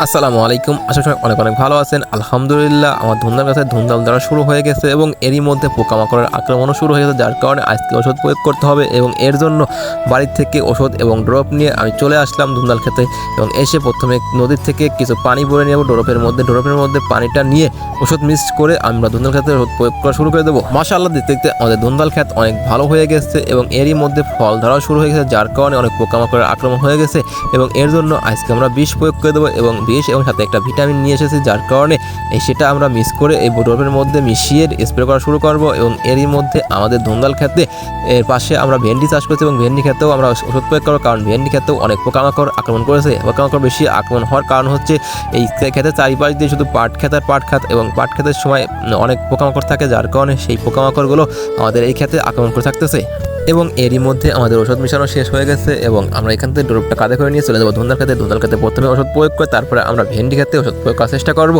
আসসালামু আলাইকুম। আশা করি অনেক অনেক ভালো আছেন। আলহামদুলিল্লাহ আমার ধুন্দার গাছে ধুন্দাল দ্বারা শুরু হয়ে গেছে এবং এরই মধ্যে পোকামাকড়ের আক্রমণও শুরু হয়ে গেছে, যার কারণে আজকে ওষুধ প্রয়োগ করতে হবে এবং এর জন্য বাড়ির থেকে ওষুধ এবং ড্রপ নিয়ে আমি চলে আসলাম ধুন্দাল খেতে এবং এসে প্রথমে নদীর থেকে কিছু পানি ভরে নেব ড্রপের মধ্যে পানিটা নিয়ে ওষুধ মিক্স করে আমরা ধুন্দাল খেতে ওষুধ প্রয়োগ করা শুরু করে দেবো। মাশাআল্লাহ, দেখতে দেখতে আমাদের ধুন্দাল খেত অনেক ভালো হয়ে গেছে এবং এরই মধ্যে ফল ধরাও শুরু হয়ে গেছে, যার কারণে অনেক পোকামাকড়ের আক্রমণ হয়ে গেছে এবং এর জন্য আজকে আমরা বিষ প্রয়োগ করে দেবো এবং বিষ এবং সাথে একটা ভিটামিন নিয়ে এসেছি, যার কারণে সেটা আমরা মিক্স করে এই ড্রপের মধ্যে মিশিয়ে স্প্রে করা শুরু করব। এবং এরই মধ্যে আমাদের ধুন্দাল খেতে এর পাশে আমরা ভেন্ডি চাষ করছি এবং ভেন্ডি খেতেও আমরা ওষুধ প্রয়োগ করবো, কারণ ভেন্ডি খেতেও অনেক পোকামাকড় আক্রমণ করেছে। পোকামাকড় বেশি আক্রমণ হওয়ার কারণ হচ্ছে এই খেতের চারিপাশ দিয়ে শুধু পাট খাত এবং পাট খেতের সময় অনেক পোকামাকড় থাকে, যার কারণে সেই পোকামাকড়গুলো আমাদের এই খেতে আক্রমণ করে থাকতেছে। এবং এরই মধ্যে আমাদের ওষুধ মিশানো শেষ হয়ে গেছে এবং আমরা এখান থেকে ড্রপটা কাঁধে করে নিয়ে চলে যাবো ধুন্দাল খেতে প্রথমে ওষুধ প্রয়োগ করে তারপরে আমরা ভেন্ডি খেতে ওষুধ প্রয়োগ করার চেষ্টা করব।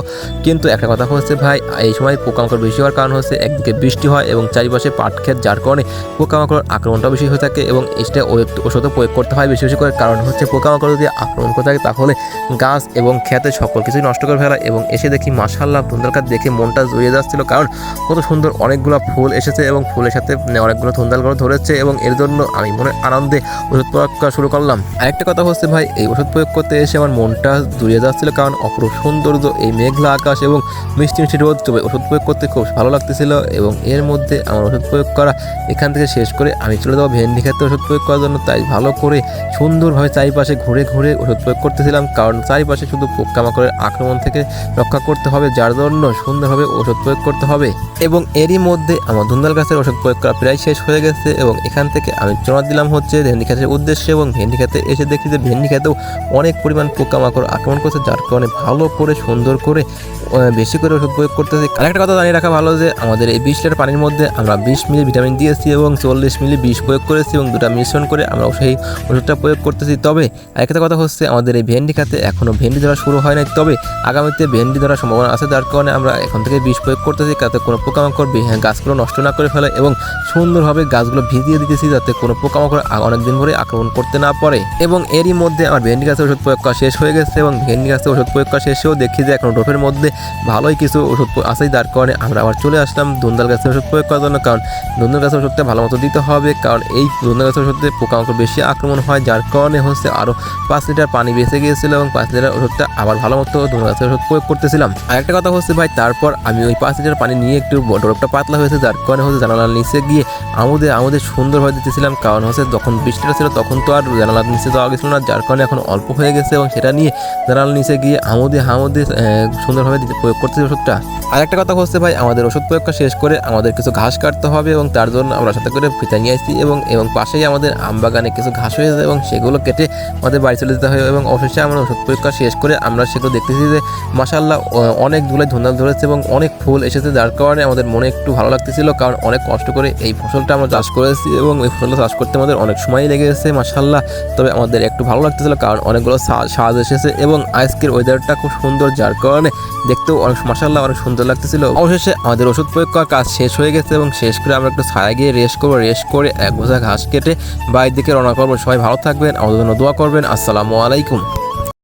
কিন্তু একটা কথা হচ্ছে ভাই, এই সময় পোকামাকড় বেশি হওয়ার কারণ হচ্ছে একদিকে বৃষ্টি হয় এবং চারিপাশে পাট ক্ষেত, যার কারণে পোকামাকড় আক্রমণটা বেশি হয়ে থাকে এবং এটা ওষুধও প্রয়োগ করতে হয় বেশি বেশি করে। কারণ হচ্ছে পোকামাকড় যদি আক্রমণ করে থাকে তাহলে গাছ এবং খেতে সকল কিছুই নষ্ট করে ফেলা। এবং এসে দেখি মাশাআল্লাহ ধুন্দাল খেত দেখে মনটা জুড়িয়ে যাচ্ছিল, কারণ কত সুন্দর অনেকগুলো ফুল এসেছে এবং ফুলের সাথে অনেকগুলো ধুন্দালগুলো ধরেছে এবং এর জন্য আমি মনে আনন্দে ওষুধ প্রয়োগ করা শুরু করলাম। আরেকটা কথা হচ্ছে ভাই, এই ওষুধ প্রয়োগ করতে এসে আমার মনটা জুড়িয়ে যাচ্ছিল, কারণ অপরূপ সৌন্দর্য এই মেঘলা আকাশ এবং মিষ্টি মিষ্টি রোদ ওষুধ প্রয়োগ করতে খুব ভালো লাগতেছিল। এবং এর মধ্যে আমার ওষুধ প্রয়োগ করা এখান থেকে শেষ করে আমি চলে যাবো ভেন্ডি খেতে ওষুধ প্রয়োগ করার জন্য। তাই ভালো করে সুন্দরভাবে চারিপাশে ঘুরে ঘুরে ওষুধ প্রয়োগ করতেছিলাম, কারণ চারিপাশে শুধু পোকামাকড়ের আক্রমণ থেকে রক্ষা করতে হবে, যার জন্য সুন্দরভাবে ওষুধ প্রয়োগ করতে হবে। এবং এরই মধ্যে আমার ধুন্দাল গাছের ওষুধ প্রয়োগ করা প্রায় শেষ হয়ে গেছে এবং এখান থেকে আমি চড়া দিলাম হচ্ছে ভেন্ডি খেতের উদ্দেশ্যে। এবং ভেন্ডি খেতে এসে দেখি যে ভেন্ডি খেতেও অনেক পরিমাণ পোকামাকড় আক্রমণ করছে, যার কারণে ভালো করে সুন্দর করে বেশি করে ওষুধ প্রয়োগ করতেছি। আরেকটা কথা জানিয়ে রাখা ভালো যে আমাদের এই 20 লিটার পানির মধ্যে আমরা 20 মিলি ভিটামিন দিয়েছি এবং 40 মিলি বিষ প্রয়োগ করেছি এবং দুটা মিশ্রণ করে আমরা সেই ওষুধটা প্রয়োগ করতেছি। তবে আরেকটা কথা হচ্ছে, আমাদের এই ভেন্ডি খেতে এখনও ভেন্ডি ধরা শুরু হয় নাই, তবে আগামীতে ভেন্ডি ধরার সম্ভাবনা আছে, যার কারণে আমরা এখন থেকে বিষ প্রয়োগ করতেছি, যাতে কোনো পোকামাকড় গাছগুলো নষ্ট না করে ফেলে এবং সুন্দরভাবে গাছগুলো ভিজিয়ে দিতেছি, যাতে কোনো পোকামাকড় অনেকদিন ধরে আক্রমণ করতে না পারে। এবং এরই মধ্যে আমার ভেন্ডি গাছের ওষুধ প্রয়োগ করা শেষ হয়ে গেছে এবং ভেন্ডি গাছের ওষুধ প্রয়োগ করা শেষেও দেখি যে এখন ড্রপের মধ্যে ভালোই কিছু ওষুধ আছে, যার কারণে আমরা আবার চলে আসলাম ধুন্দাল গাছের ওষুধ প্রয়োগ করার জন্য। কারণ ধুন্দাল গাছের ওষুধটা ভালো মতো দিতে হবে, কারণ এই ধুন্দাল গাছের ওষুধে পোকামাকড় বেশি আক্রমণ হয়, যার কারণে হচ্ছে আরও 5 লিটার পানি বেঁচে গিয়েছিল এবং 5 লিটার ওষুধটা আবার ভালো মতো ধুন্দাল গাছের ওষুধ প্রয়োগ করতেছিলাম। আরেকটা কথা হচ্ছে ভাই, তারপর আমি ওই 5 লিটার পানি নিয়ে একটু ড্রপটা পাতলা হয়েছে, যার কারণে হচ্ছে জানালার নিচে গিয়ে আমাদের সুন্দরভাবে দিতেছিলাম। কারণ হচ্ছে যখন বৃষ্টিটা ছিল তখন তো আর জানালার নিচে যাওয়া গেছিল না, যার কারণে এখন অল্প হয়ে গেছে এবং সেটা নিয়ে জানালার নিচে গিয়ে আমাদের সুন্দরভাবে প্রয়োগ করতেছি ওষুধটা। আরেকটা কথা হচ্ছে ভাই, আমাদের ওষুধ প্রয়োগটা শেষ করে আমাদের কিছু ঘাস কাটতে হবে এবং তার জন্য আমরা সাথে করে ফিতা নিয়ে আসছি এবং পাশেই আমাদের আম বাগানে কিছু ঘাস হয়ে যায় এবং সেগুলো কেটে আমাদের বাড়ি চলে যেতে হয়। এবং অবশেষে আমরা ওষুধ প্রয়োগটা শেষ করে আমরা সেগুলো দেখতেছি যে মাশাআল্লাহ অনেক ধুলাই ধুন্দাল ধরেছে এবং অনেক ফুল এসেছে, যার কারণে আমাদের মনে একটু ভালো লাগতেছিল, কারণ অনেক কষ্ট করে এই ফসলটা আমরা চাষ করেছি এবং এই ফসলটা চাষ করতে আমাদের অনেক সময় লেগে গেছে মাশাআল্লাহ। তবে আমাদের একটু ভালো লাগতেছিল, কারণ অনেকগুলো সাজ এসেছে এবং আজকের ওয়েদারটা খুব সুন্দর, যার কারণে দেখতেও অনেক মাশাআল্লাহ অনেক সুন্দর লাগতেছিল। অবশেষে আমাদের ওষুধ প্রয়োগ করার কাজ শেষ হয়ে গেছে এবং শেষ করে আমরা একটু ছায়া গিয়ে রেস্ট করে এক বোঝা ঘাস কেটে বাড়ির দিকে রওনা করবো। সবাই ভালো থাকবেন, আমাদের জন্য দোয়া করবেন। আসসালামু আলাইকুম।